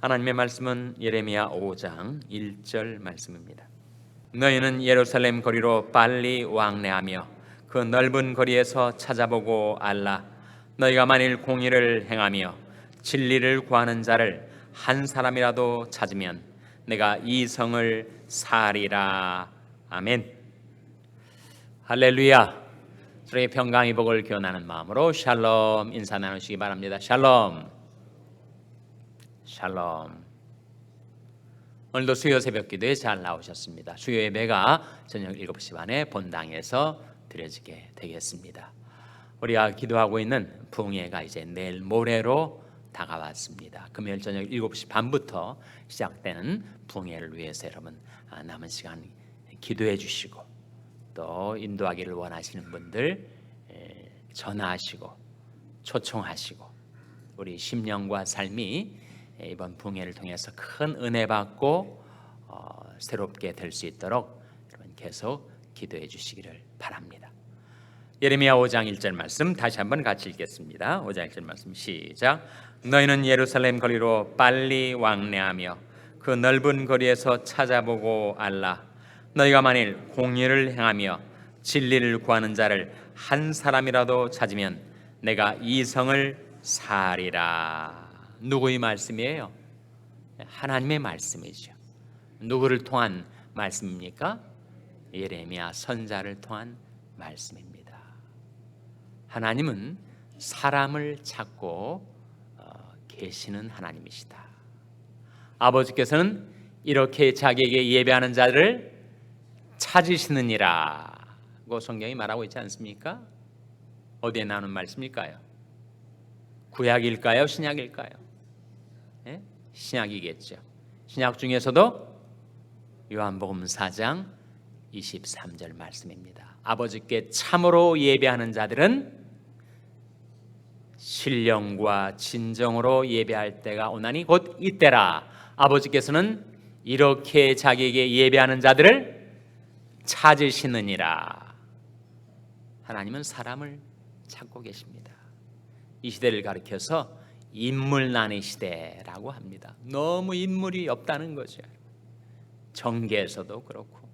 하나님의 말씀은 예레미야 5장 1절 말씀입니다. 너희는 예루살렘 거리로 빨리 왕래하며 그 넓은 거리에서 찾아보고 알라. 너희가 만일 공의를 행하며 진리를 구하는 자를 한 사람이라도 찾으면 내가 이 성을 사리라. 아멘. 할렐루야. 서로의 평강의 복을 기원하는 마음으로 샬롬 인사 나누시기 바랍니다. 샬롬. 샬롬. 오늘도 수요 새벽 기도에 잘 나오셨습니다. 수요 예배가 저녁 7시 반에 본당에서 드려지게 되겠습니다. 우리가 기도하고 있는 부흥회가 이제 내일 모레로 다가왔습니다. 금요일 저녁 7시 반부터 시작되는 부흥회를 위해서 여러분 남은 시간 기도해 주시고, 또 인도하기를 원하시는 분들 전화하시고 초청하시고, 우리 심령과 삶이 이번 부흥회를 통해서 큰 은혜 받고 새롭게 될 수 있도록 여러분 계속 기도해 주시기를 바랍니다. 예레미야 5장 1절 말씀 다시 한번 같이 읽겠습니다. 5장 1절 말씀 시작. 너희는 예루살렘 거리로 빨리 왕래하며 그 넓은 거리에서 찾아보고 알라. 너희가 만일 공의를 행하며 진리를 구하는 자를 한 사람이라도 찾으면 내가 이 성을 사리라. 누구의 말씀이에요? 하나님의 말씀이죠. 누구를 통한 말씀입니까? 예레미야 선자를 통한 말씀입니다. 하나님은 사람을 찾고 계시는 하나님이시다. 아버지께서는 이렇게 자기에게 예배하는 자를 찾으시느니라고 성경이 말하고 있지 않습니까? 어디에 나오는 말씀일까요? 구약일까요? 신약일까요? 네? 신약이겠죠. 신약 중에서도 요한복음 4장 23절 말씀입니다. 아버지께 참으로 예배하는 자들은 신령과 진정으로 예배할 때가 오나니 곧 이때라. 아버지께서는 이렇게 자기에게 예배하는 자들을 찾으시느니라. 하나님은 사람을 찾고 계십니다. 이 시대를 가리켜서 인물난의 시대라고 합니다. 너무 인물이 없다는 거죠. 정계에서도 그렇고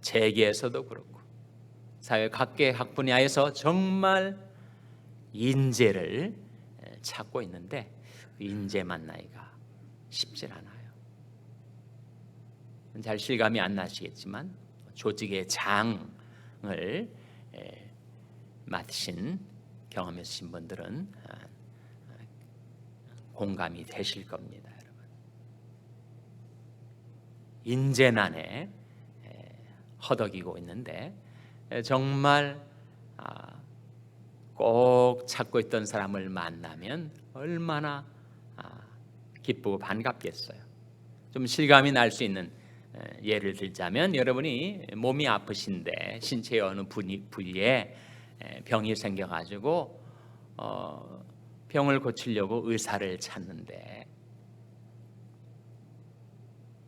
재계에서도 그렇고 사회 각계 분야에서 정말 인재를 찾고 있는데 그 인재 만나기가 쉽지 않아요. 잘 실감이 안 나시겠지만 조직의 장을 맡으신 경험이 있으신 분들은 공감이 되실 겁니다. 여러분, 인재난에 허덕이고 있는데 정말 꼭 찾고 있던 사람을 만나면 얼마나 기쁘고 반갑겠어요. 좀 실감이 날 수 있는 예를 들자면, 여러분이 몸이 아프신데 신체의 어느 부위에 병이 생겨가지고 병을 고치려고 의사를 찾는데,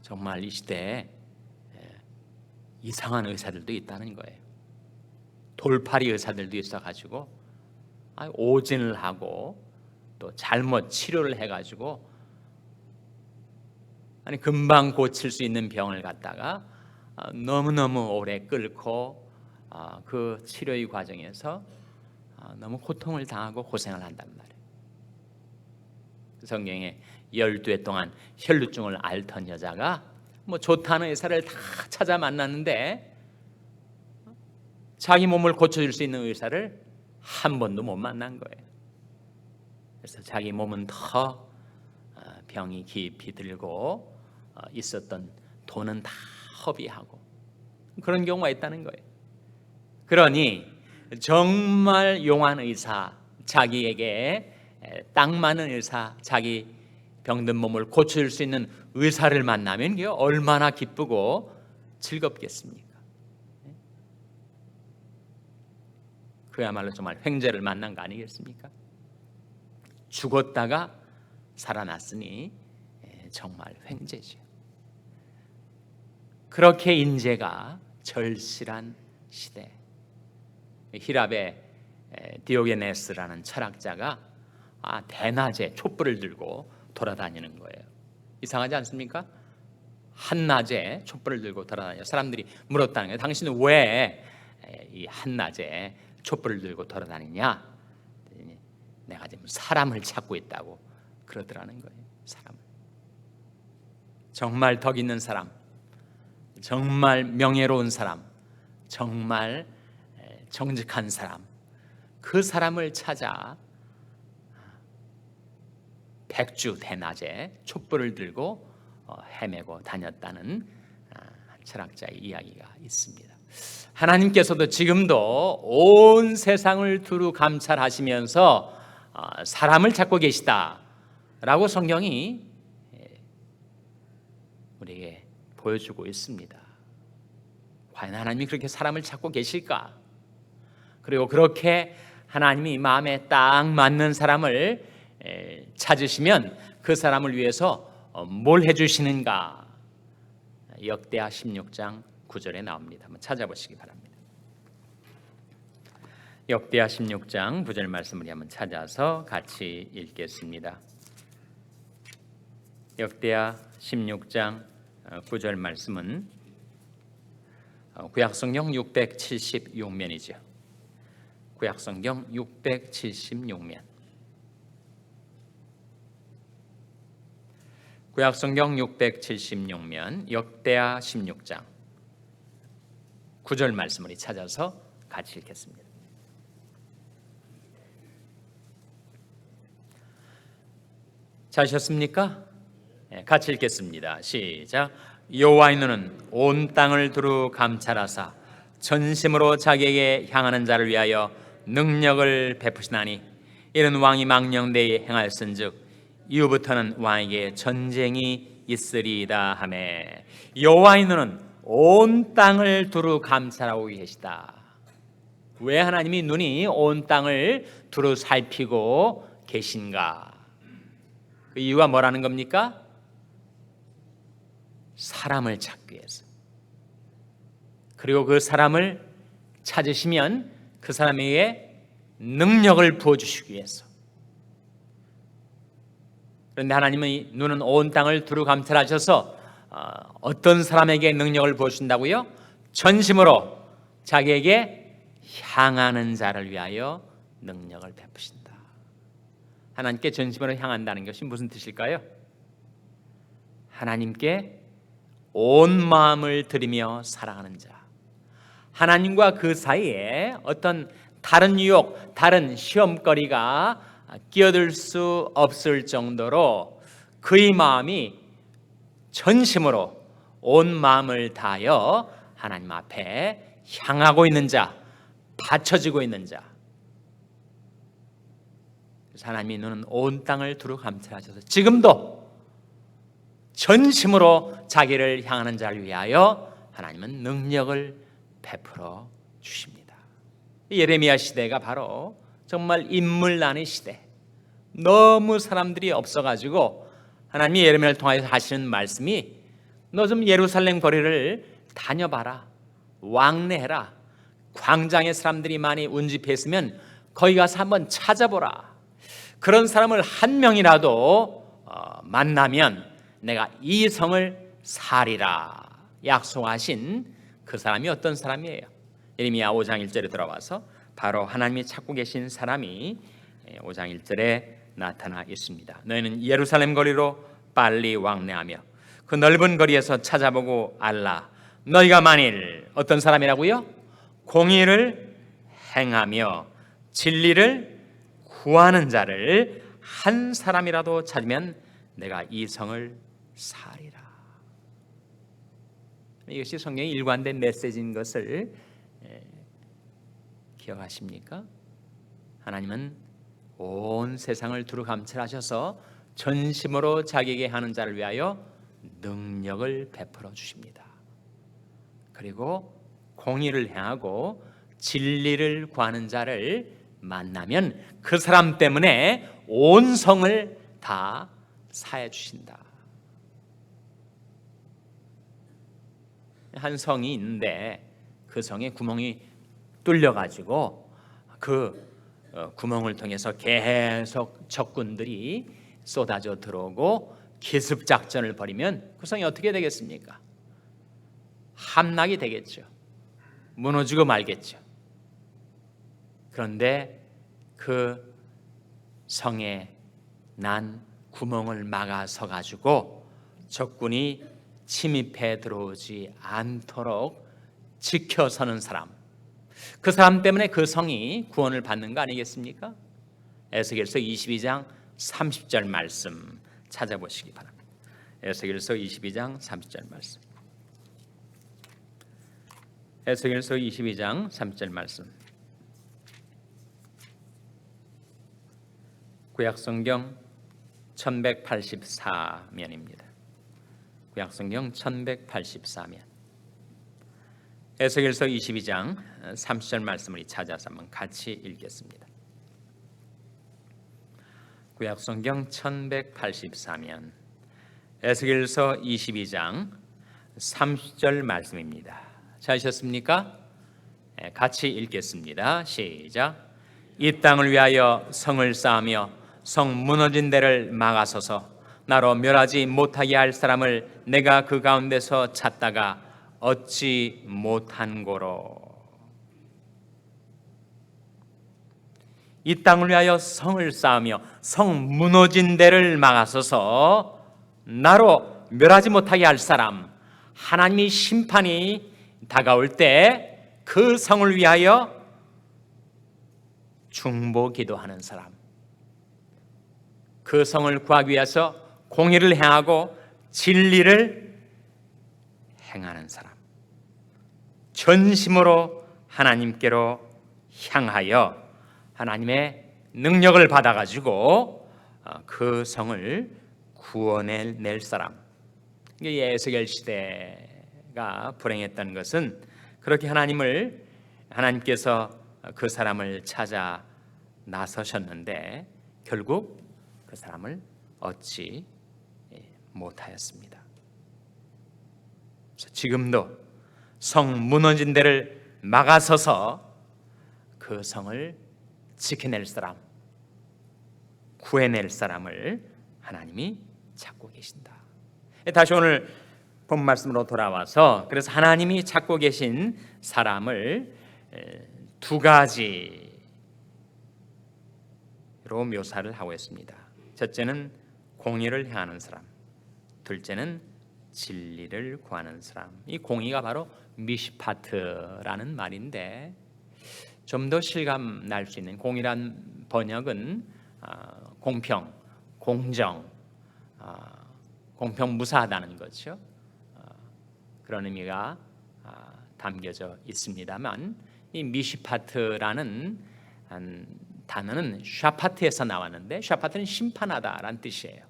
정말 이 시대에 이상한 의사들도 있다는 거예요. 돌팔이 의사들도 있어가지고 오진을 하고 또 잘못 치료를 해가지고 금방 고칠 수 있는 병을 갖다가 너무너무 오래 끌고 그 치료의 과정에서 너무 고통을 당하고 고생을 한단 말이에요. 성경에 12해 동안 혈루증을 앓던 여자가 좋다는 의사를 다 찾아 만났는데 자기 몸을 고쳐줄 수 있는 의사를 한 번도 못 만난 거예요. 그래서 자기 몸은 더 병이 깊이 들고 있었던 돈은 다 허비하고 그런 경우가 있다는 거예요. 그러니 정말 용한 의사, 자기에게 딱 맞는 의사, 자기 병든 몸을 고쳐줄 수 있는 의사를 만나면 그게 얼마나 기쁘고 즐겁겠습니까? 그야말로 정말 횡재를 만난 거 아니겠습니까? 죽었다가 살아났으니 정말 횡재죠. 그렇게 인재가 절실한 시대. 히랍의 디오게네스라는 철학자가 대낮에 촛불을 들고 돌아다니는 거예요. 이상하지 않습니까? 한낮에 촛불을 들고 돌아다녀. 사람들이 물었다는 거예요. 당신은 왜 이 한낮에 촛불을 들고 돌아다니냐? 내가 지금 사람을 찾고 있다고 그러더라는 거예요. 사람을. 정말 덕 있는 사람, 정말 명예로운 사람, 정말 정직한 사람, 그 사람을 찾아 백주 대낮에 촛불을 들고 헤매고 다녔다는 철학자의 이야기가 있습니다. 하나님께서도 지금도 온 세상을 두루 감찰하시면서 사람을 찾고 계시다라고 성경이 우리에게 보여주고 있습니다. 과연 하나님이 그렇게 사람을 찾고 계실까? 그리고 그렇게 하나님이 마음에 딱 맞는 사람을 찾으시면 그 사람을 위해서 뭘 해주시는가? 역대하 16장 9절에 나옵니다. 한번 찾아보시기 바랍니다. 역대하 16장 9절 말씀을 한번 찾아서 같이 읽겠습니다. 역대하 16장 9절 말씀은 구약성경 676면이죠. 구약성경 676면. 구약성경 676면 역대하 16장 9절 말씀을 찾아서 같이 읽겠습니다. 찾으셨습니까? 같이 읽겠습니다. 시작. 여호와의 눈은 온 땅을 두루 감찰하사 전심으로 자기에게 향하는 자를 위하여 능력을 베푸시나니 이는 왕이 망령되이 행하였은즉 이후부터는 왕에게 전쟁이 있으리이다 하매. 여호와의 눈은 온 땅을 두루 감찰하고 계시다. 왜 하나님이 눈이 온 땅을 두루 살피고 계신가? 그 이유가 뭐라는 겁니까? 사람을 찾기 위해서. 그리고 그 사람을 찾으시면 그 사람에게 능력을 부어주시기 위해서. 그런데 하나님의 눈은 온 땅을 두루 감찰하셔서 어떤 사람에게 능력을 부어주신다고요? 전심으로 자기에게 향하는 자를 위하여 능력을 베푸신다. 하나님께 전심으로 향한다는 것이 무슨 뜻일까요? 하나님께 온 마음을 들이며 사랑하는 자. 하나님과 그 사이에 어떤 다른 유혹, 다른 시험거리가 끼어들 수 없을 정도로 그의 마음이 전심으로 온 마음을 다하여 하나님 앞에 향하고 있는 자, 받쳐지고 있는 자. 그래서 하나님의 눈은 온 땅을 두루 감찰하셔서 지금도 전심으로 자기를 향하는 자를 위하여 하나님은 능력을 베풀어 주십니다. 예레미야 시대가 바로 정말 인물난의 시대. 너무 사람들이 없어가지고 하나님이 예레미야를 통해서 하시는 말씀이 너 좀 예루살렘 거리를 다녀봐라. 왕래해라. 광장에 사람들이 많이 운집했으면 거기 가서 한번 찾아보라. 그런 사람을 한 명이라도 만나면 내가 이 성을 사리라 약속하신 그 사람이 어떤 사람이에요? 예레미야 5장 1절에 들어와서 바로 하나님이 찾고 계신 사람이 5장 1절에 나타나 있습니다. 너희는 예루살렘 거리로 빨리 왕래하며 그 넓은 거리에서 찾아보고 알라. 너희가 만일 어떤 사람이라고요? 공의를 행하며 진리를 구하는 자를 한 사람이라도 찾으면 내가 이 성을 사리라. 이것이 성경의 일관된 메시지인 것을 기억하십니까? 하나님은 온 세상을 두루 감찰하셔서 전심으로 자기에게 하는 자를 위하여 능력을 베풀어 주십니다. 그리고 공의를 행하고 진리를 구하는 자를 만나면 그 사람 때문에 온 성을 다 사해 주신다. 한 성이 있는데 그 성에 구멍이 뚫려 가지고 그 구멍을 통해서 계속 적군들이 쏟아져 들어오고 기습 작전을 벌이면 그 성이 어떻게 되겠습니까? 함락이 되겠죠. 무너지고 말겠죠. 그런데 그 성에 난 구멍을 막아서 가지고 적군이 침입해 들어오지 않도록 지켜서는 사람, 그 사람 때문에 그 성이 구원을 받는 거 아니겠습니까? 에스겔서 22장 30절 말씀 찾아보시기 바랍니다. 에스겔서 22장 30절 말씀. 에스겔서 22장 30절 말씀. 구약성경 1184면입니다. 구약성경 1184면. 에스겔서 22장 30절 말씀을 찾아서 한번 같이 읽겠습니다. 구약성경 1184면 에스겔서 22장 30절 말씀입니다. 찾으셨습니까? 같이 읽겠습니다. 시작. 이 땅을 위하여 성을 쌓으며 성 무너진 데를 막아서서 나로 멸하지 못하게 할 사람을 내가 그 가운데서 찾다가 얻지 못한 고로. 이 땅을 위하여 성을 쌓으며 성 무너진 데를 막아서서 나로 멸하지 못하게 할 사람, 하나님의 심판이 다가올 때 그 성을 위하여 중보 기도하는 사람, 그 성을 구하기 위해서 공의를 행하고 진리를 행하는 사람, 전심으로 하나님께로 향하여 하나님의 능력을 받아가지고 그 성을 구원해낼 사람. 에스겔 시대가 불행했던 것은 그렇게 하나님께서 그 사람을 찾아 나서셨는데 결국 그 사람을 얻지 못하였습니다. 지금도 성 무너진 데를 막아서서 그 성을 지켜낼 사람, 구해낼 사람을 하나님이 찾고 계신다. 다시 오늘 본 말씀으로 돌아와서 그래서 하나님이 찾고 계신 사람을 두 가지로 묘사를 하고 있습니다. 첫째는 공의를 행하는 사람, 둘째는 진리를 구하는 사람. 이 공의가 바로 미시파트라는 말인데 좀 더 실감 날 수 있는 공의란 번역은 공평, 공정, 공평무사하다는 거죠. 그런 의미가 담겨져 있습니다만 이 미시파트라는 단어는 샤파트에서 나왔는데 샤파트는 심판하다라는 뜻이에요.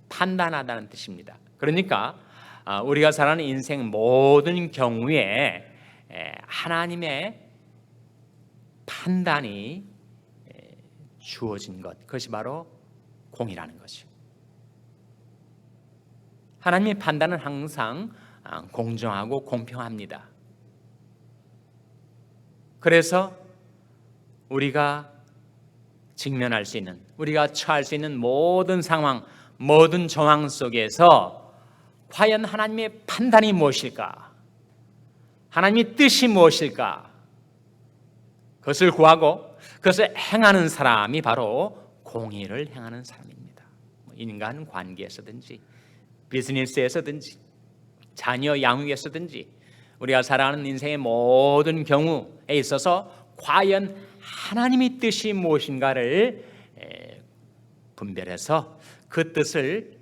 판단하다는 뜻입니다. 그러니까 우리가 살아가는 인생 모든 경우에 하나님의 판단이 주어진 것, 그것이 바로 공의라는 것이죠. 하나님의 판단은 항상 공정하고 공평합니다. 그래서 우리가 직면할 수 있는, 우리가 처할 수 있는 모든 상황, 모든 정황 속에서 과연 하나님의 판단이 무엇일까? 하나님의 뜻이 무엇일까? 그것을 구하고 그것을 행하는 사람이 바로 공의를 행하는 사람입니다. 인간 관계에서든지 비즈니스에서든지 자녀 양육에서든지 우리가 살아가는 인생의 모든 경우에 있어서 과연 하나님의 뜻이 무엇인가를 분별해서 그 뜻을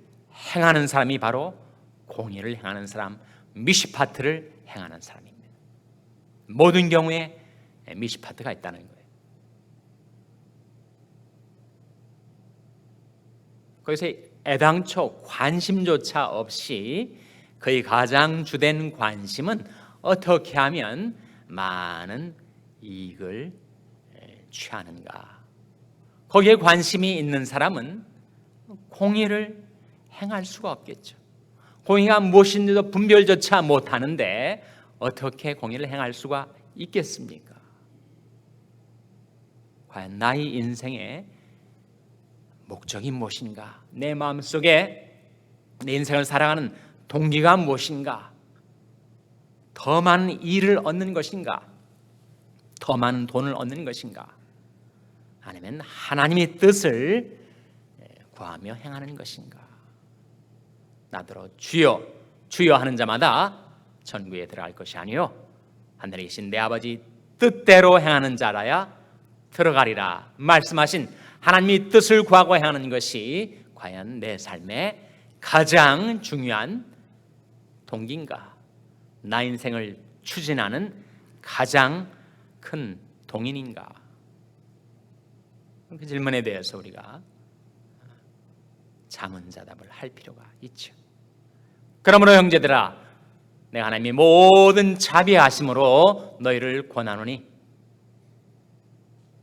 행하는 사람이 바로 공의를 행하는 사람, 미시파트를 행하는 사람입니다. 모든 경우에 미시파트가 있다는 거예요. 거기서 애당초 관심조차 없이 그의 가장 주된 관심은 어떻게 하면 많은 이익을 취하는가. 거기에 관심이 있는 사람은 공의를 행할 수가 없겠죠. 공의가 무엇인지도 분별조차 못하는데 어떻게 공의를 행할 수가 있겠습니까? 과연 나의 인생의 목적이 무엇인가? 내 마음속에 내 인생을 살아가는 동기가 무엇인가? 더 많은 일을 얻는 것인가? 더 많은 돈을 얻는 것인가? 아니면 하나님의 뜻을 구하며 행하는 것인가? 나더러 주여 주여 하는 자마다 천국에 들어갈 것이 아니요 하늘에 계신 내 아버지 뜻대로 행하는 자라야 들어가리라 말씀하신 하나님의 뜻을 구하고 행하는 것이 과연 내 삶의 가장 중요한 동기인가? 나 인생을 추진하는 가장 큰 동인인가? 그 질문에 대해서 우리가 자문자답을 할 필요가 있죠. 그러므로 형제들아, 내가 하나님의 모든 자비하심으로 너희를 권하노니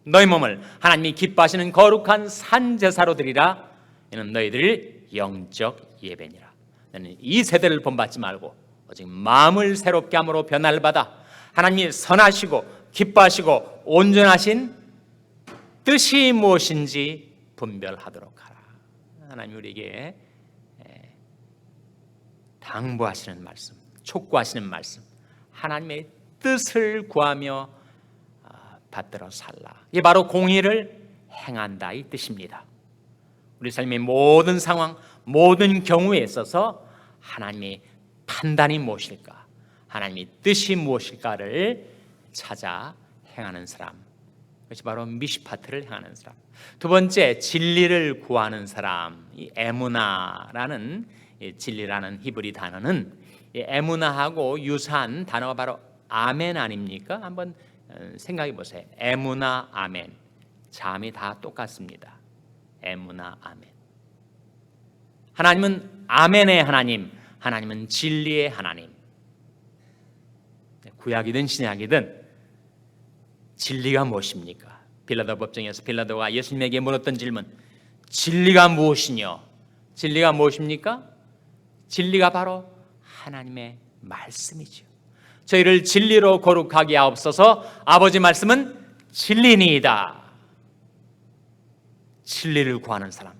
너희 몸을 하나님이 기뻐하시는 거룩한 산제사로 드리라. 이는 너희들 영적 예배니라. 너는 이 세대를 본받지 말고 오직 마음을 새롭게 함으로 변화를 받아 하나님이 선하시고 기뻐하시고 온전하신 뜻이 무엇인지 분별하도록 하라. 하나님 우리에게 당부하시는 말씀, 촉구하시는 말씀, 하나님의 뜻을 구하며 받들어 살라. 이게 바로 공의를 행한다 이 뜻입니다. 우리 삶의 모든 상황, 모든 경우에 있어서 하나님의 판단이 무엇일까, 하나님의 뜻이 무엇일까를 찾아 행하는 사람, 그것이 바로 미시파트를 행하는 사람. 두 번째, 진리를 구하는 사람. 이 에무나라는 진리라는 히브리 단어는 이 에무나하고 유사한 단어가 바로 아멘 아닙니까? 한번 생각해 보세요. 에무나 아멘, 자음이 다 똑같습니다. 에무나 아멘. 하나님은 아멘의 하나님, 하나님은 진리의 하나님. 구약이든 신약이든 진리가 무엇입니까? 빌라도 법정에서 빌라도가 예수님에게 물었던 질문, 진리가 무엇이뇨? 진리가 무엇입니까? 진리가 바로 하나님의 말씀이죠. 저희를 진리로 거룩하게 하옵소서. 아버지 말씀은 진리니이다. 진리를 구하는 사람,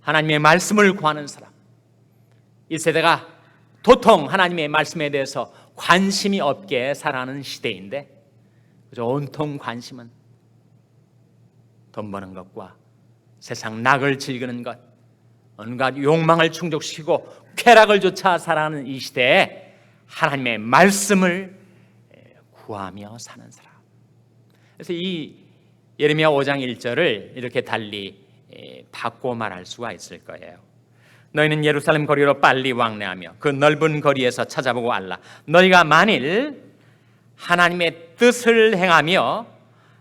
하나님의 말씀을 구하는 사람. 이 세대가 도통 하나님의 말씀에 대해서 관심이 없게 살아가는 시대인데, 그저 온통 관심은 돈 버는 것과 세상 낙을 즐기는 것, 온갖 욕망을 충족시키고 쾌락을 쫓아 살아가는 이 시대에 하나님의 말씀을 구하며 사는 사람. 그래서 이 예레미야 5장 1절을 이렇게 달리 바꿔 말할 수가 있을 거예요. 너희는 예루살렘 거리로 빨리 왕래하며 그 넓은 거리에서 찾아보고 알라. 너희가 만일 하나님의 뜻을 행하며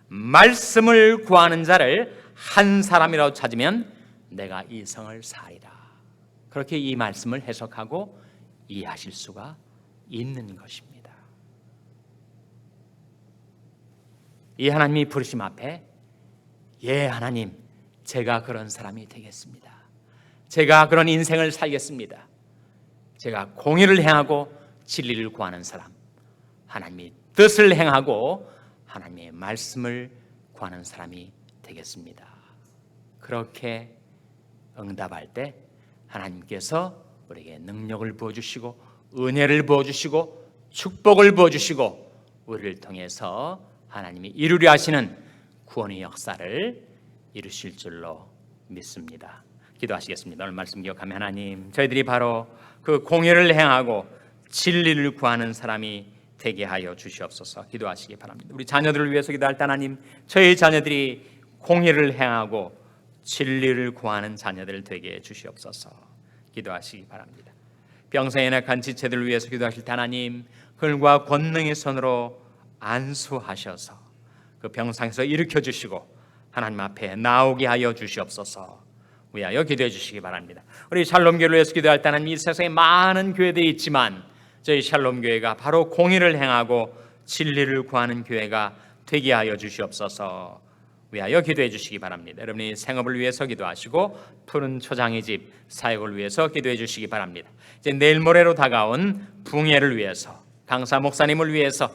말씀을 구하는 자를 한 사람이라도 찾으면 내가 이 성을 사리라. 그렇게 이 말씀을 해석하고 이해하실 수가 있는 것입니다. 이 하나님이 부르심 앞에 예 하나님, 제가 그런 사람이 되겠습니다. 제가 그런 인생을 살겠습니다. 제가 공의를 행하고 진리를 구하는 사람, 하나님의 뜻을 행하고 하나님의 말씀을 구하는 사람이 되겠습니다. 그렇게 응답할 때 하나님께서 우리에게 능력을 부어주시고 은혜를 부어주시고 축복을 부어주시고 우리를 통해서 하나님이 이루려 하시는 구원의 역사를 이루실 줄로 믿습니다. 기도하시겠습니다. 오늘 말씀 기억하며 하나님, 저희들이 바로 그 공의를 행하고 진리를 구하는 사람이 되게 하여 주시옵소서. 기도하시기 바랍니다. 우리 자녀들을 위해서 기도할 때 하나님, 저희 자녀들이 공의를 행하고 진리를 구하는 자녀들 되게 해 주시옵소서. 기도하시기 바랍니다. 병상에 연약한 지체들을 위해서 기도하실 때 하나님, 글과 권능의 손으로 안수하셔서 그 병상에서 일으켜 주시고 하나님 앞에 나오게 하여 주시옵소서. 위하여 기도해 주시기 바랍니다. 우리 샬롬교회를 위해서 기도할 때 하나님, 이 세상에 많은 교회들이 있지만 저희 샬롬교회가 바로 공의를 행하고 진리를 구하는 교회가 되게 하여 주시옵소서. 위하여 기도해 주시기 바랍니다. 여러분이 생업을 위해서 기도하시고 푸른 초장의 집 사역을 위해서 기도해 주시기 바랍니다. 이제 내일 모레로 다가온 붕예를 위해서, 강사 목사님을 위해서,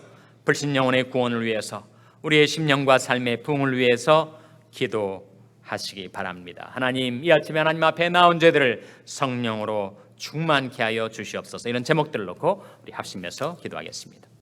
불신 영혼의 구원을 위해서, 우리의 심령과 삶의 부흥을 위해서 기도하시기 바랍니다. 하나님, 이 아침에 하나님 앞에 나온 죄들을 성령으로 충만케 하여 주시옵소서. 이런 제목들을 놓고 우리 합심해서 기도하겠습니다.